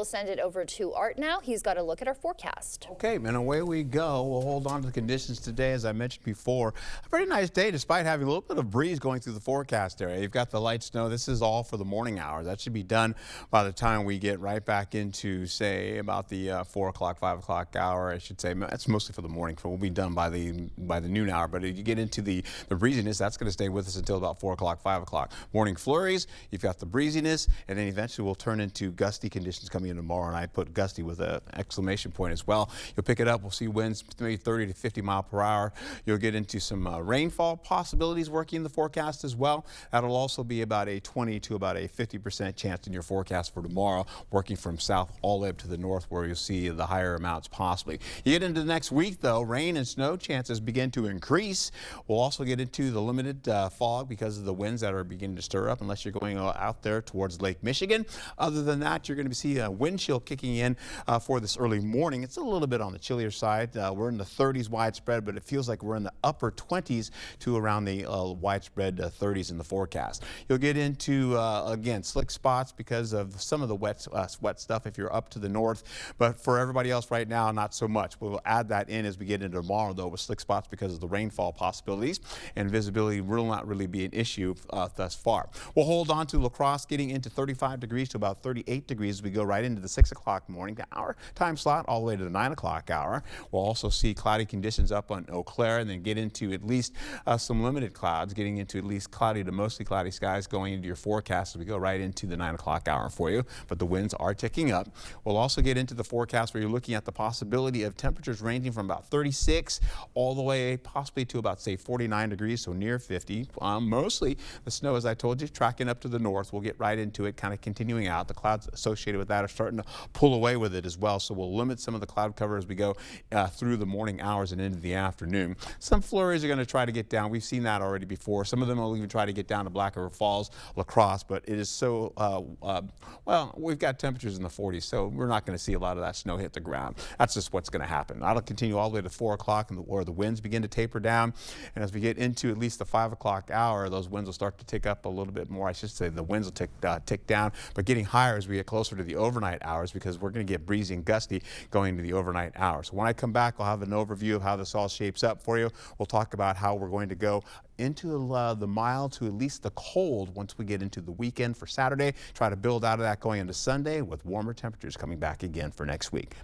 We'll send it over to Art now. He's got a look at our forecast. Okay, and away we go. We'll hold on to the conditions today, as I mentioned before. A pretty nice day, despite having a little bit of breeze going through the forecast area. You've got the light snow. This is all for the morning hours. That should be done by the time we get right back into, say, about the 4 o'clock, 5 o'clock hour. I should say that's mostly for the morning. We'll be done by the noon hour. But if you get into the breeziness, that's going to stay with us until about 4 o'clock, 5 o'clock. Morning flurries. You've got the breeziness, and then eventually we'll turn into gusty conditions coming in tomorrow. And I put gusty with an exclamation point as well. You'll pick it up. We'll see winds maybe 30 to 50 mile per hour. You'll get into some rainfall possibilities working in the forecast as well. That'll also be about a 20 to about a 50% chance in your forecast for tomorrow, working from south all the way up to the north where you'll see the higher amounts possibly. You get into the next week though, rain and snow chances begin to increase. We'll also get into the limited fog because of the winds that are beginning to stir up unless you're going out there towards Lake Michigan. Other than that, you're going to see a wind chill kicking in for this early morning. It's a little bit on the chillier side. We're in the 30s widespread, but it feels like we're in the upper 20s to around the widespread 30s in the forecast. You'll get into, again, slick spots because of some of the wet stuff if you're up to the north. But for everybody else right now, not so much. We'll add that in as we get into tomorrow, though, with slick spots because of the rainfall possibilities. And visibility will not really be an issue thus far. We'll hold on to La Crosse getting into 35 degrees to about 38 degrees as we go right into the 6 o'clock morning hour time slot all the way to the 9 o'clock hour. We'll also see cloudy conditions up on Eau Claire and then get into at least some limited clouds, getting into at least cloudy to mostly cloudy skies going into your forecast as we go right into the 9 o'clock hour for you. But the winds are ticking up. We'll also get into the forecast where you're looking at the possibility of temperatures ranging from about 36 all the way possibly to about, say, 49 degrees, so near 50. Mostly the snow, as I told you, tracking up to the north. We'll get right into it, kind of continuing out. The clouds associated with that are starting to pull away with it as well, so we'll limit some of the cloud cover as we go through the morning hours and into the afternoon. Some flurries are going to try to get down. We've seen that already before. Some of them will even try to get down to Black River Falls, La Crosse, but it is so, well, we've got temperatures in the 40s, so we're not going to see a lot of that snow hit the ground. That's just what's going to happen. That'll continue all the way to 4 o'clock where the winds begin to taper down, and as we get into at least the 5 o'clock hour, those winds will start to tick up a little bit more. I should say the winds will tick down, but getting higher as we get closer to the overnight hours because we're going to get breezy and gusty going into the overnight hours. So when I come back, I'll have an overview of how this all shapes up for you. We'll talk about how we're going to go into the mild to at least the cold once we get into the weekend for Saturday. Try to build out of that going into Sunday with warmer temperatures coming back again for next week.